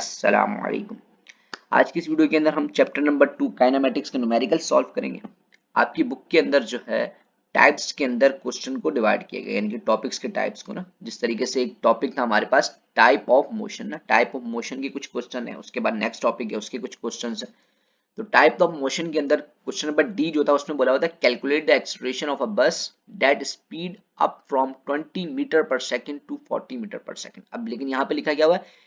अस्सलाम वालेकुम। आज की इस वीडियो के अंदर हम चैप्टर नंबर 2 काइनेमेटिक्स के न्यूमेरिकल सॉल्व करेंगे। आपकी बुक के अंदर जो है टाइप्स के अंदर क्वेश्चन को डिवाइड किया गया, यानी कि टॉपिक्स के टाइप्स को ना, जिस तरीके से एक टॉपिक था हमारे पास टाइप ऑफ मोशन ना, टाइप ऑफ मोशन के कुछ क्वेश्चन है, उसके बाद नेक्स्ट टॉपिक है उसके कुछ क्वेश्चन है। तो टाइप ऑफ मोशन के अंदर क्वेश्चन नंबर डी जो था उसमें बोला हुआ था calculate the acceleration of a bus that speed up from 20 metre पर सेकंड टू 40 मीटर पर सेकंड। अब लेकिन यहाँ पे लिखा गया हुआ है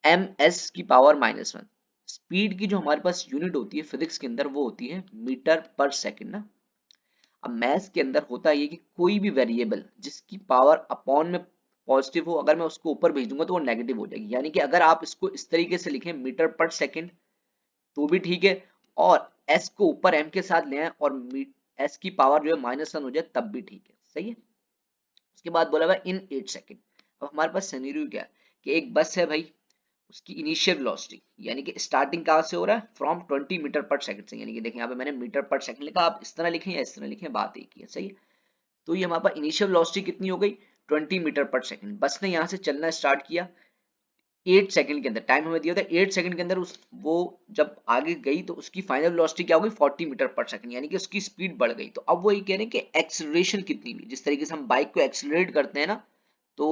ms की पावर -1। स्पीड की जो हमारे पास यूनिट होती है फिजिक्स के अंदर वो होती है मीटर पर सेकंड ना। अब मैथ्स के अंदर होता है ये कि कोई भी वेरिएबल जिसकी पावर अपॉन में पॉजिटिव हो, अगर मैं उसको ऊपर भेज दूंगा तो वो नेगेटिव हो जाएगी। यानी कि अगर आप इसको इस तरीके से लिखें मीटर पर सेकंड तो भी ठीक है, और s को ऊपर m के साथ ले आए और s की पावर जो है -1 हो जाए तब भी ठीक है। सही है। उसके बाद बोला हुआ इन 8 सेकंड। अब हमारे पास सिनेरियो क्या है कि एक बस है भाई, उसकी इनिशियल वेलोसिटी यानी कि स्टार्टिंग कहां से हो रहा है फ्रॉम 20 मीटर पर सेकंड से। यानी कि देखें यहाँ पे मैंने मीटर पर सेकंड लिखा, आप इस तरह लिखें या इस तरह लिखें, बात एक ही है। सही है। तो ये हमारे पास इनिशियल वेलोसिटी कितनी हो गई 20 मीटर पर सेकंड। बस ने यहाँ से चलना स्टार्ट किया 8 सेकंड के अंदर, टाइम हमें दिया था 8 सेकंड के अंदर, उस वो जब आगे गई तो उसकी फाइनल वेलोसिटी क्या हो गई 40 मीटर पर सेकंड, यानी कि उसकी स्पीड बढ़ गई। तो अब वो ये कह रहे हैं कि एक्सेलरेशन कितनी हुई, जिस तरीके से हम बाइक को एक्सेलरेट करते हैं ना तो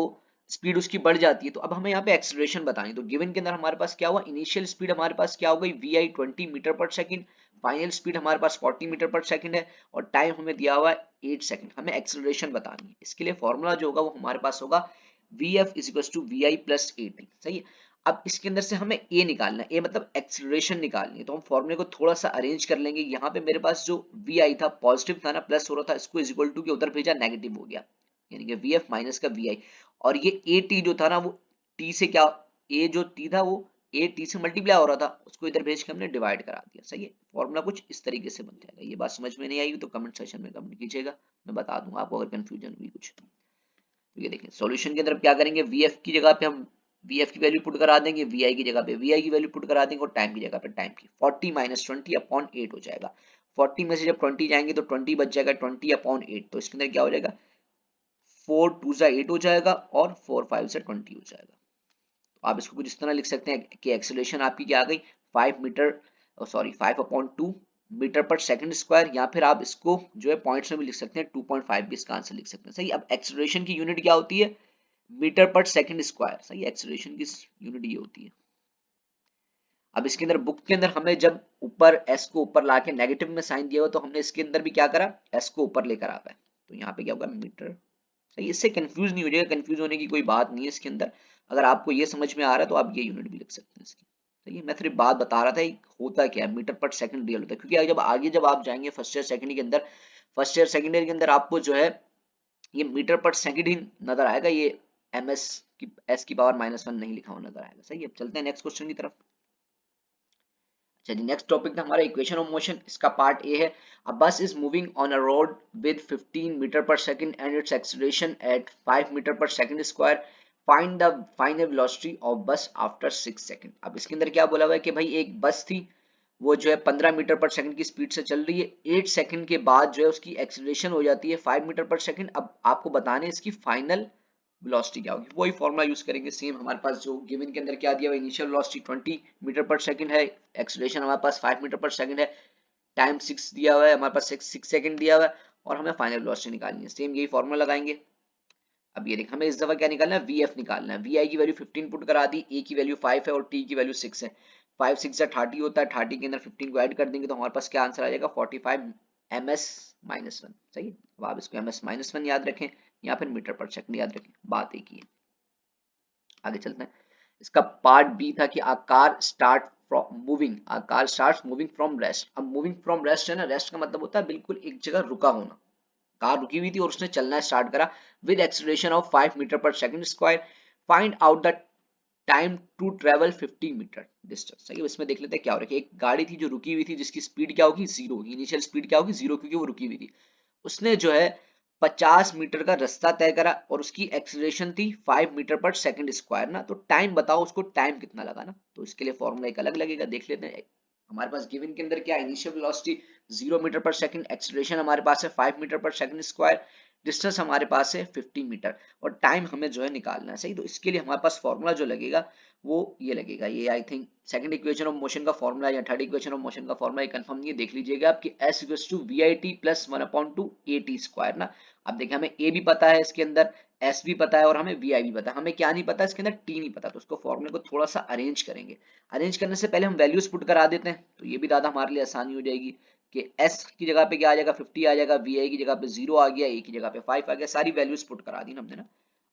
स्पीड उसकी बढ़ जाती है। तो अब हमें यहाँ पे एक्सेलरेशन बतानी। तो गिवन के अंदर हमारे पास क्या हुआ, इनिशियल स्पीड हमारे पास क्या हो गई वी आई 20 मीटर पर सेकंड, फाइनल स्पीड हमारे पास 40 मीटर पर सेकंड है, और टाइम हमें दिया हुआ है 8 सेकंड। हमें एक्सेलरेशन बतानी है। इसके लिए फॉर्मूला जो होगा वो हमारे पास होगा V F is equal to V I plus A T. सही है। अब इसके अंदर से हमें ए निकालना है, ए मतलब एक्सेलरेशन निकालनी है। तो हम फॉर्मूले को थोड़ा सा अरेंज कर लेंगे। यहाँ पे मेरे पास जो वी आई था पॉजिटिव था ना, प्लस हो रहा था, इसको इज इक्वल टू के उधर भेजा नेगेटिव हो गया, यानी कि वी एफ माइनस का वी आई। और ये ए टी जो था ना वो टी से क्या, ए जो टी था वो ए टी से मल्टीप्लाई हो रहा था, उसको इधर भेज के हमने डिवाइड करा दिया। सही है। फॉर्मूला कुछ इस तरीके से बन जाएगा। ये बात समझ में नहीं आई तो कमेंट सेक्शन में कमेंट कीजिएगा, मैं बता दूंगा आपको अगर कंफ्यूजन हुई कुछ। तो ये देखें सॉल्यूशन की तरफ क्या करेंगे, वी एफ की जगह पे हम वी एफ की वैल्यू पुट करा देंगे, वी आई की जगह पे वी आई की वैल्यू पुट करा देंगे, और टाइम की जगह पे टाइम की 40 माइनस 20 अपॉन 8 हो जाएगा। 40 में से जब 20 जाएंगे तो 20 बच जाएगा 20 अपॉन 8। तो इसके अंदर क्या हो जाएगा 4 टू जा 8 हो जाएगा और 4 5 से 20 हो जाएगा। तो आप इसको कुछ इस तरह लिख सकते हैं कि एक्सेलरेशन आपकी क्या आ गई 5 मीटर, सॉरी 5 अपॉन 2 मीटर पर सेकंड स्क्वायर, या फिर आप इसको जो है पॉइंट्स में भी लिख सकते हैं 2.5 भी इसका आंसर लिख सकते हैं। सही। अब एक्सेलरेशन की यूनिट क्या होती है मीटर पर सेकंड स्क्वायर। सही। एक्सेलरेशन की यूनिट ये होती है। अब इसके अंदर बुक के अंदर हमें जब ऊपर s को ऊपर लाके नेगेटिव में साइन दिया हुआ तो हमने इसके अंदर भी क्या करा s को ऊपर लेकर आ गए। तो यहाँ पे क्या होगा मीटर। सही। इससे कंफ्यूज नहीं हो जाएगा, कंफ्यूज होने की कोई बात नहीं है इसके अंदर। अगर आपको ये समझ में आ रहा है तो आप ये यूनिट भी लिख सकते हैं इसकी। सही है। मैं सिर्फ बात बता रहा था होता क्या है, मीटर पर सेकंड रियल होता है, क्योंकि जब आगे जब आप जाएंगे फर्स्ट ईयर सेकंड के अंदर, फर्स्ट ईयर सेकंड ईयर के अंदर आपको जो है ये मीटर पर सेकंड ही नजर आएगा, ये एम एस की एस की पावर -1 नहीं लिखा हुआ नजर आएगा। सही है। चलते हैं नेक्स्ट क्वेश्चन की तरफ। चलिए नेक्स्ट टॉपिक था हमारा इक्वेशन ऑफ मोशन। इसका पार्ट ए है a bus is moving on a road with 15 metre पर second and its acceleration at 5 metre पर second square, find the final velocity of bus after 6 second. अब इसके अंदर क्या बोला हुआ है कि भाई एक बस थी, वो जो है 15 मीटर पर सेकंड की स्पीड से चल रही है, 8 सेकंड के बाद जो है उसकी एक्सीलरेशन हो जाती है 5 मीटर पर सेकंड। अब आपको बताने इसकी फाइनल वेलोसिटी क्या होगी, वही फॉर्मूला यूज करेंगे सेम। हमारे पास जो गिवन के अंदर क्या दिया हुआ इनिशियल वेलोसिटी 20 मीटर पर सेकंड है, एक्सीलरेशन हमारे पास 5 मीटर पर सेकंड है, टाइम 6 दिया हुआ है हमारे पास, 6 सेकंड दिया हुआ है, और हमें फाइनल वेलोसिटी निकालनी है। सेम यही फॉर्मूला लगाएंगे। अब ये देख हमें इस दफा क्या निकालना है वी एफ निकालना है। वी आई की वैल्यू 15 पुट करा दी, ए की वैल्यू 5 है और टी की वैल्यू 6 है। 5 6 से 30 होता है, 30 के अंदर 15 को ऐड कर देंगे तो हमारे पास क्या आंसर आ जाएगा 45 एम एस -1। सही है। अब आप इसको एम एस -1 याद रखें या फिर मीटर पर सेकंड याद रखें, बात एक ही है। आगे चलते हैं। इसका पार्ट बी था कि आकार स्टार्ट मूविंग, आकार स्टार्ट मूविंग फ्रॉम रेस्ट। अब मूविंग फ्रॉम रेस्ट है ना, रेस्ट का मतलब होता है बिल्कुल एक जगह रुका होना। कार रुकी हुई थी और उसने चलना स्टार्ट करा विद एक्सीलरेशन ऑफ 5 मीटर पर second square, find out the time to travel 50 metre distance. सही है। इसमें देख लेते हैं क्या हो रहा है। एक गाड़ी थी जो रुकी हुई थी जिसकी स्पीड क्या होगी जीरो होगी, इनिशियल स्पीड क्या होगी जीरो, क्योंकि वो रुकी हुई थी। उसने जो है 50 मीटर का रास्ता तय करा और उसकी एक्सीलरेशन थी 5 मीटर पर सेकंड स्क्वायर ना। तो टाइम बताओ उसको टाइम कितना लगा ना। तो इसके लिए फॉर्मूला एक अलग लगेगा, देख लेते हैं। हमारे पास गिवन के अंदर क्या इनिशियल वेलोसिटी 0 मीटर पर सेकंड, एक्सीलरेशन हमारे पास है 5 मीटर पर सेकंड स्क्वायर, डिस्टेंस हमारे पास है 50 मीटर और टाइम हमें जो है निकालना है, सही। तो इसके लिए हमारे पास फॉर्मूला जो लगेगा वो ये लगेगा, ये I think second equation of motion का फॉर्मूला या थर्ड इक्वेशन ऑफ मोशन का फॉर्मूला, ये कंफर्म नहीं है, देख लीजिएगा आपकी s equals to V I T plus 1/2 at square ना। अब देखिए हमें a भी पता है इसके अंदर, s भी पता है और हमें vi भी पता है, हमें क्या नहीं पता इसके अंदर, t नहीं पता। तो उसको फॉर्मूले को थोड़ा सा अरेंज करेंगे, अरेंज करने से पहले हम वैल्यूज पुट करा देते हैं, तो ये भी ज्यादा हमारे लिए आसानी हो जाएगी कि s की जगह पे क्या आ जाएगा 50 आ जाएगा, vi की जगह पे 0 आ गया, a की जगह पे 5 आ गया, सारी वैल्यूज पुट करा दी ना हमने ना।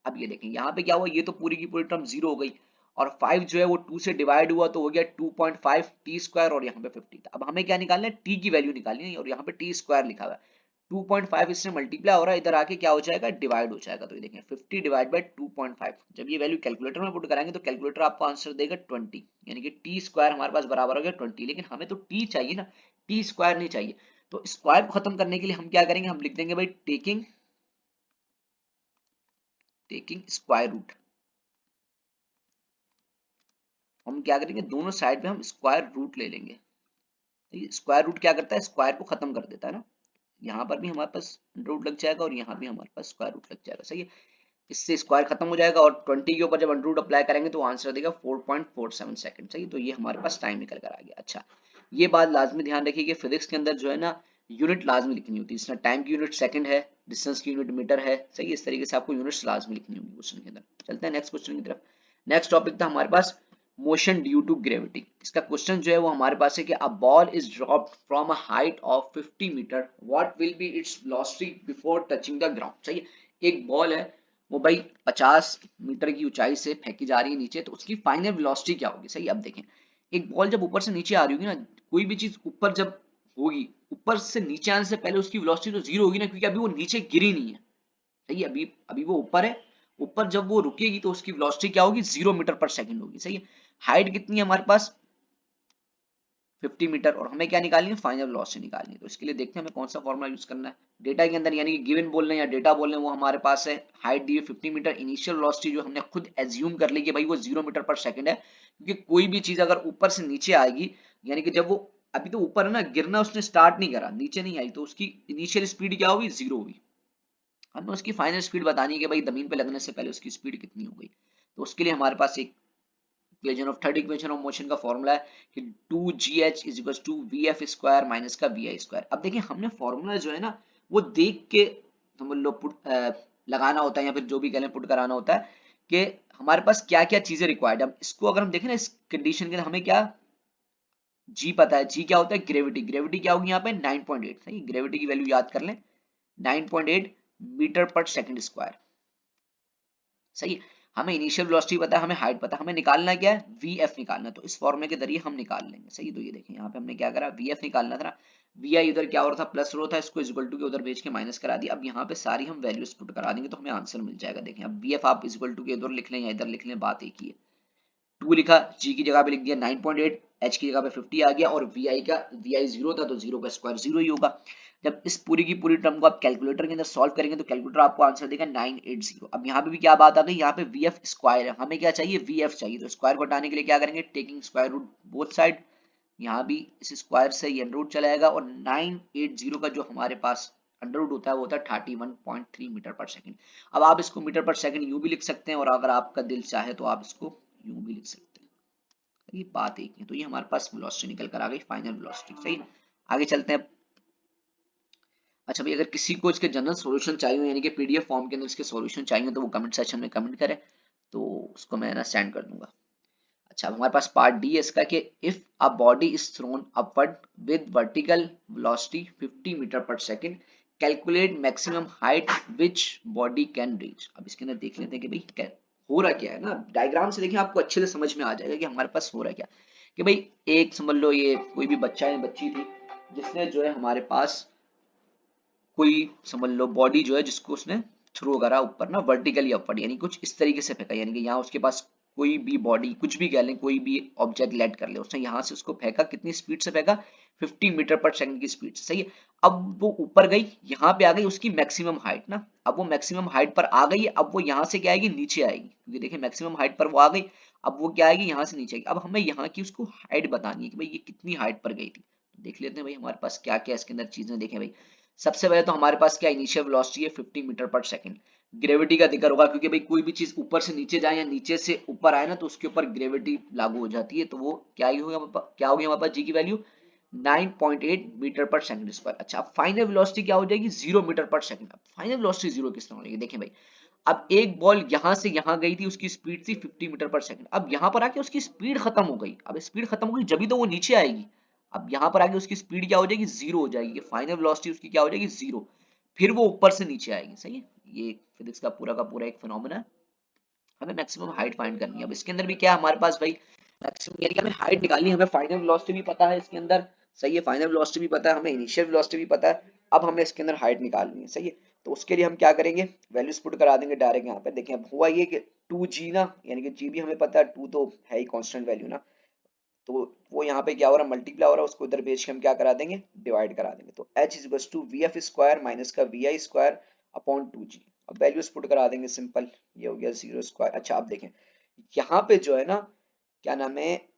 अब ये देखें यहाँ पे क्या हुआ, ये तो पूरी की पूरी टर्म 0 हो गई और 5 जो है वो 2 से डिवाइड हुआ तो हो गया 2.5 टी स्क्वायर और यहाँ पे 50 था। अब हमें क्या निकालना है, टी की वैल्यू निकालनी है और यहाँ पे टी स्क्वायर लिखा हुआ है, 2.5 इससे मल्टीप्लाई हो रहा है, इधर आके क्या हो जाएगा, डिवाइड हो जाएगा। तो ये देखें 50 डिवाइड बाय 2.5, जब ये वैल्यू कैलकुलेटर में पुट कराएंगे तो कैलकुलेटर आपको आंसर देगा 20, यानी कि टी स्क्वायर हमारे पास बराबर हो गया 20। लेकिन हमें तो टी चाहिए ना, टी स्क्वायर नहीं चाहिए। तो स्क्वायर को खत्म करने के लिए हम क्या करेंगे, हम लिख देंगे भाई टेकिंग स्क्वायर रूट। हम क्या करेंगे, दोनों साइड पे हम स्क्वायर रूट ले लेंगे। स्क्वायर रूट क्या करता है, स्क्वायर को खत्म कर देता है ना। यहाँ पर भी हमारे पास रूट लग जाएगा और यहाँ भी हमारे पास स्क्वायर रूट लग जाएगा, सही है। इससे स्क्वायर खत्म हो जाएगा और 20 के ऊपर जब अंडर रूट अप्लाई करेंगे तो आंसर देगा 4.47 सेकंड, सही। तो ये हमारे पास टाइम निकल कर आ गया। अच्छा, ये बात लाजमी ध्यान रखिए कि फिजिक्स के अंदर जो है ना यूनिट लाजमी लिखनी होती है, इसमें टाइम की यूनिट सेकंड है, डिस्टेंस की यूनिट मीटर है, सही। इस तरीके से आपको यूनिट्स लाजमी लिखनी होगी क्वेश्चन के अंदर। चलते हैं नेक्स्ट क्वेश्चन की तरफ। नेक्स्ट टॉपिक था हमारे पास मोशन ड्यू टू ग्रेविटी। इसका क्वेश्चन जो है वो हमारे पास है कि a ball is dropped from a height of 50 metre, what will be its velocity before touching the ground, सही है। एक बॉल है वो भाई 50 मीटर की ऊंचाई से फेंकी जा रही है नीचे, तो उसकी फाइनल वेलोसिटी क्या होगी, सही। अब देखें एक बॉल जब ऊपर से नीचे आ रही होगी ना, कोई भी चीज ऊपर जब होगी, ऊपर से नीचे आने से पहले उसकी वेलोसिटी तो जीरो होगी ना, क्योंकि अभी वो नीचे गिरी नहीं है, सही है। अभी अभी वो ऊपर है, ऊपर जब वो रुकेगी तो उसकी वेलोसिटी क्या होगी, 0 मीटर पर सेकंड होगी, सही है। हाइट कितनी है हमारे पास 50 मीटर और हमें क्या निकालनी है, फाइनल वेलोसिटी निकालनी है। तो इसके लिए देखते हैं हमें कौन सा फॉर्मूला यूज करना है। डेटा के अंदर यानी कि गिवन बोल रहे हैं या डेटा बोल रहे हैं वो हमारे पास है, हाइट दी है 50 मीटर, इनिशियल वेलोसिटी जो हमने खुद एज्यूम कर ली कि भाई वो 0 मीटर पर सेकंड है, क्योंकि कोई भी चीज अगर ऊपर से नीचे आएगी, यानी कि जब वो अभी तो ऊपर है ना, गिरना उसने स्टार्ट नहीं करा, नीचे नहीं आई, तो उसकी इनिशियल स्पीड क्या होगी, 0 होगी। हमें उसकी फाइनल स्पीड बतानी है कि भाई जमीन पे लगने से पहले उसकी स्पीड कितनी हो गई। तो उसके लिए हमारे पास एक equation of third equation of motion का फॉर्मूला है कि 2gh is equal to vf square minus का vi स्क्वायर। अब देखिए हमने फॉर्मूला जो है ना वो देख के समझ लो लगाना होता है या फिर जो भी कहें पुट कराना होता है कि हमारे पास क्या क्या चीजें रिक्वायर्ड है। अब इसको अगर हम देखें ना इस कंडीशन के अंदर हमें क्या g पता है, g क्या होता है, ग्रेविटी। ग्रेविटी क्या होगी यहाँ पे 9.8, सही। ग्रेविटी की वैल्यू याद कर लें 9.8 मीटर पर सेकंड स्क्वायर, सही। हमें इनिशियल वेलोसिटी पता है, हमें हाइट पता है, हमें निकालना क्या है, वीएफ निकालना। तो इस फॉर्मूले के जरिए हम निकाल लेंगे, सही। तो ये देखें यहाँ पे हमने क्या करा, वीएफ निकालना था, वी इधर क्या हो रहा था, प्लस रो था, इसको इक्वल टू के उधर भेज के माइनस करा दिया। अब यहाँ पे सारी हम वैल्यूज पुट करा देंगे तो हमें आंसर मिल जाएगा। देखें अब वीएफ आप इक्वल टू के इधर लिख लें या इधर लिख लें, बात एक ही है। 2 लिखा, जी की जगह पे लिख दिया 9.8, एच की जगह पे 50 आ गया और वी आई 0 था तो 0 का स्क्वायर 0 ही होगा। जब इस पूरी की पूरी टर्म को आप कैलकुलेटर के अंदर सॉल्व करेंगे तो कैलकुलेटर आपको आंसर देगा 980। अब यहाँ पे भी क्या बात आ गई, यहाँ पे वीएफ स्क्वायर है, हमें क्या चाहिए, वीएफ चाहिए। तो स्क्वायर को हटाने के लिए क्या करेंगे, taking square root both side, यहाँ भी इस स्क्वायर से ये अंडर रूट चला जाएगा और 980 का जो हमारे पास अंडर रूट होता है वो होता है 31.3 मीटर पर सेकंड। अब आप इसको मीटर पर सेकंड यूं भी लिख सकते हैं और अगर आपका दिल चाहे तो आप इसको यूं भी लिख सकते हैं, ये बात एक है। तो ये हमारे पास वेलोसिटी निकल कर आ गई, फाइनल वेलोसिटी, सही। आगे चलते हैं। अच्छा भाई, अगर किसी को इसके जनरल सॉल्यूशन चाहिए यानी कि पीडीएफ फॉर्म के अंदर इसके सॉल्यूशन चाहिए तो वो कमेंट सेक्शन में कमेंट करे तो उसको मैं ना सेंड कर दूंगा। अच्छा, हमारे पास पार्ट डी है इसका कि if a body is thrown upward with vertical velocity 50 metre पर second, calculate maximum height which body can reach. अब इसके अंदर देख लेते हैं कि भाई क्या हो रहा, क्या है ना, डायग्राम से देखिए आपको अच्छे से समझ में आ जाएगा कि हमारे पास हो रहा क्या। कि भाई एक समझ लो ये कोई भी बच्चा है, बच्ची थी, जिसने जो है हमारे पास कोई समझ लो बॉडी जो है जिसको उसने थ्रो करा ऊपर ना वर्टिकली अपवर्ड, यानी कुछ इस तरीके से फेंका, यानी कि यहाँ उसके पास कोई भी बॉडी कुछ भी कह लें, कोई भी ऑब्जेक्ट लेट कर ले, उसने यहाँ से उसको फेंका, कितनी स्पीड से फेंका, 50 मीटर पर सेकंड की स्पीड से, सही है। अब वो ऊपर गई, यहाँ पे आ गई उसकी मैक्सिमम हाइट ना, अब वो मैक्सिमम हाइट पर आ गई, अब वो यहाँ से क्या आएगी, नीचे आएगी, क्योंकि देखिए मैक्सिमम हाइट पर वो आ गई, अब वो क्या आएगी, यहाँ से नीचे आएगी। अब हमें यहाँ की उसको हाइट बतानी है कि भाई ये कितनी हाइट पर गई थी। देख लेते हैं भाई हमारे पास क्या क्या इसके अंदर चीजें, देखें भाई सबसे पहले तो हमारे पास क्या इनिशियल वेलोसिटी है 50 मीटर पर सेकंड। ग्रेविटी का जिक्र होगा क्योंकि भाई कोई भी चीज ऊपर से नीचे जाए या नीचे से ऊपर आए ना तो उसके ऊपर ग्रेविटी लागू हो जाती है, तो वो क्या ही होगा, क्या होगी हमारे पास जी की वैल्यू 9.8 मीटर पर सेकंड स्क्वायर। अच्छा अब फाइनल वेलोसिटी क्या हो जाएगी 0 मीटर पर सेकंड। अब फाइनल वेलोसिटी 0 किस तरह हो जाएगी, देखें भाई अब एक बॉल यहां से यहां गई थी, उसकी स्पीड थी 50 मीटर पर सेकंड। अब यहां पर आके उसकी स्पीड खत्म हो गई, अब स्पीड खत्म हो गई जब तो वो नीचे आएगी। अब यहां पर आके उसकी स्पीड क्या हो जाएगी 0 हो जाएगी, फाइनल वेलोसिटी उसकी क्या हो जाएगी 0। फिर वो ऊपर से नीचे आएगी, सही है। ये फिजिक्स का पूरा एक फिनोमेना है। हमें मैक्सिमम हाइट फाइंड करनी है। अब इसके अंदर भी क्या है हमारे पास भाई मैक्सिमम, यानी कि हमें हाइट निकालनी है, हमें फाइनल वेलोसिटी भी पता है इसके अंदर, सही है, फाइनल वेलोसिटी भी पता है, हमें इनिशियल वेलोसिटी भी पता है। अब हमें इसके अंदर हाइट निकालनी है, सही है। तो उसके लिए हम क्या करेंगे, वैल्यूज पुट करा देंगे डायरेक्ट यहाँ पे। देखें अब हुआ ये कि 2g ना, यानी कि g भी हमें पता है, 2 तो है ही कांस्टेंट वैल्यू ना, तो वो यहाँ पे क्या हो रहा है मल्टीप्लाई हो रहा है, उसको इधर भेज के हम क्या करा देंगे डिवाइड करा देंगे। तो h is to V F square minus का we I square upon 2g। अब वैल्यूज पुट करा देंगे सिंपल, ये हो गया 0 स्क्वायर। अच्छा आप देखें यहाँ पे जो है ना क्या नाम है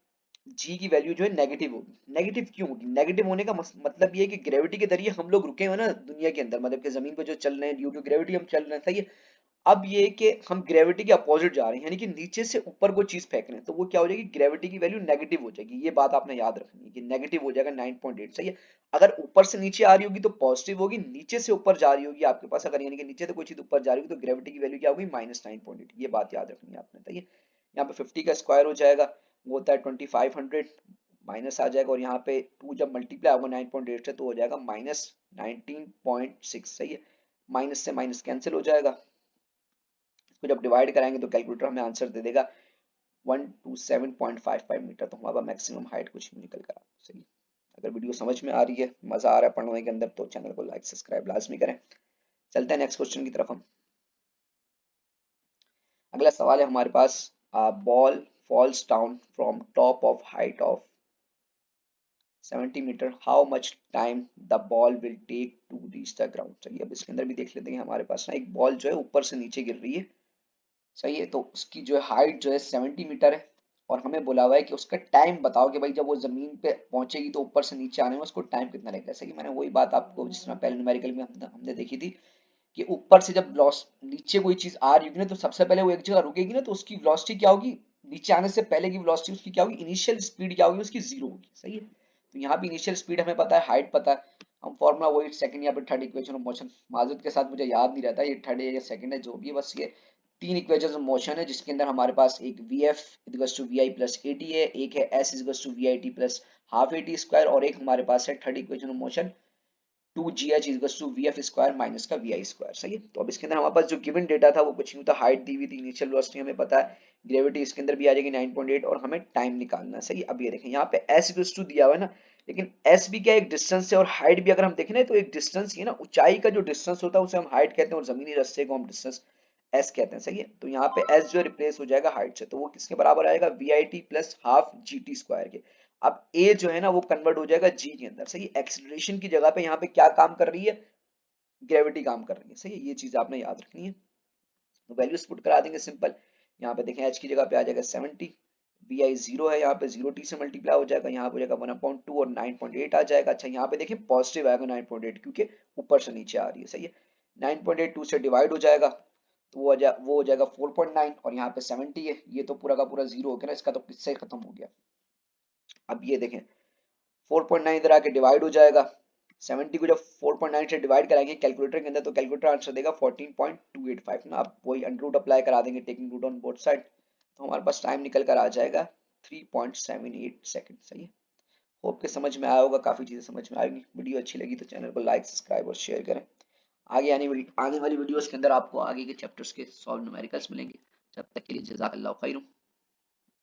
जी की वैल्यू जो है नेगेटिव होगी। नेगेटिव क्यों होगी, नेगेटिव होने का मतलब ये है कि ग्रेविटी के जरिए हम लोग रुके हुए ना दुनिया के अंदर, मतलब कि जमीन पे जो चल रहे हैं ड्यू टू ग्रेविटी हम चल रहे हैं, सही है। अब ये कि हम ग्रेविटी के अपोजिट जा रहे हैं, यानी कि नीचे से ऊपर कोई चीज फेंक रहे हैं, तो वो क्या हो जाएगी ग्रेविटी की वैल्यू नेगेटिव हो जाएगी। ये बात आपने याद रखनी है कि नेगेटिव हो जाएगा 9.8, सही है। अगर ऊपर से नीचे आ रही होगी तो पॉजिटिव होगी, नीचे से ऊपर जा रही होगी आपके पास अगर, यानी कि नीचे से कोई चीज ऊपर जा रही होगी तो ग्रेविटी की वैल्यू क्या होगी -9.8। ये बात याद रखनी है आपने, सही है। यहाँ पे 50 का स्क्वायर हो जाएगा, वो होता है 2500, माइनस आ जाएगा, और यहाँ पे 2 जब मल्टीप्लाई होगा 9.8 से तो हो जाएगा -19.6, सही है। माइनस से माइनस कैंसिल हो जाएगा, इसको जब डिवाइड कराएंगे तो कैलकुलेटर हमें आंसर दे देगा 127.55 मीटर। तो हमारा मैक्सिमम हाइट कुछ भी निकल कर, सही। अगर वीडियो समझ में आ रही है, मजा आ रहा है पढ़ने के अंदर, तो चैनल को लाइक सब्सक्राइब लाजमी करें। चलते हैं नेक्स्ट क्वेश्चन की तरफ हम। अगला सवाल है हमारे पास, ball falls down from top of height of 70 metre, how much time the ball will take to reach the ground. चलिए अब इसके अंदर भी देख लेते हैं। हमारे पास ना एक बॉल जो है ऊपर से नीचे गिर रही है, सही है। तो उसकी जो है हाइट जो है 70 मीटर है, और हमें बोला हुआ है कि उसका टाइम बताओ कि भाई जब वो जमीन पे पहुंचेगी तो ऊपर से नीचे आने में उसको टाइम कितना लगेगा। सही, मैंने वही बात आपको जिस तरह पहले न्यूमेरिकल में हमने देखी थी कि ऊपर से जब नीचे कोई चीज आ रही होगी ना तो सबसे पहले वो एक जगह रुकेगी ना, तो उसकी वेलोसिटी क्या होगी, नीचे आने से पहले की वेलोसिटी उसकी क्या होगी, इनिशियल स्पीड क्या होगी उसकी 0 होगी, सही है। तो यहाँ पे इनिशियल स्पीड हमें पता है, हाइट पता है, हम फॉर्मुला वही सेकंड या फिर थर्ड इक्वेशन ऑफ मोशन, माजूद के साथ मुझे याद नहीं रहता ये थर्ड है या सेकंड है जो भी है, बस ये तीन इक्वेशन ऑफ मोशन है जिसके अंदर हमारे पास एक V F equals to V I plus A T है, एक है S equals to V I T plus half A T square, और एक हमारे पास है third equation of motion 2gh equals to V F square minus का we I square, सही है। तो अब इसके अंदर हमारे पास जो गिवन डेटा था वो कुछ नहीं था, हाइट दी हुई थी, इनिशियल वेलोसिटी हमें पता है, ग्रेविटी इसके अंदर भी आ जाएगी 9.8, और हमें टाइम निकालना है, सही। अब ये देखें यहाँ पे s इक्वल्स टू दिया हुआ है ना, लेकिन s भी क्या एक डिस्टेंस है, और हाइट भी अगर हम देखें ना तो एक डिस्टेंस ही है ना, ऊंचाई का जो डिस्टेंस होता है उसे हम हाइट कहते हैं, और जमीनी रास्ते को हम डिस्टेंस s कहते हैं, सही है। तो यहाँ पे s जो रिप्लेस हो जाएगा हाइट से, तो वो किसके बराबर आएगा V I T plus half G T square के। अब a जो है ना वो कन्वर्ट हो जाएगा g के अंदर, सही। एक्सीलरेशन की जगह पे यहाँ पे क्या काम कर रही है, ग्रेविटी काम कर रही है, सही है। ये चीज आपने याद रखनी है। तो वैल्यूज पुट करा देंगे सिंपल, यहाँ पे देखें h की जगह पे आ जाएगा 70, वी आई 0 है, यहाँ पे 0t से मल्टीप्लाई हो जाएगा, यहाँ पे हो जाएगा 1/2 और 9.8 आ जाएगा। अच्छा यहाँ पे देखें पॉजिटिव आएगा 9.8 क्योंकि ऊपर से नीचे आ रही है, सही है। 9.8 2 से डिवाइड हो जाएगा तो वो हो जाएगा 4.9, और यहाँ पे 70 है, ये तो पूरा का पूरा जीरो हो गया ना, इसका तो किससे खत्म हो गया। अब ये देखें 4.9 इधर आके डिवाइड हो जाएगा, 70 को जब 4.9 से डिवाइड कराएंगे कैलकुलेटर के अंदर तो कैलकुलेटर आंसर देगा 14.285 ना। आप वही अंडर रूट अप्लाई करा देंगे taking root on both side, तो हमारे पास टाइम निकल कर आ जाएगा 3.78 सेकंड, सही है। होप के समझ में आया होगा, काफी चीजें समझ में आएगी। वीडियो अच्छी लगी तो चैनल को लाइक सब्सक्राइब और शेयर करें। आगे वाली वीडियोस के अंदर आपको आगे के चैप्टर्स के सॉल्व न्यूमेरिकल्स मिलेंगे। जब तक के लिए जज़ाकल्लाहु खैर।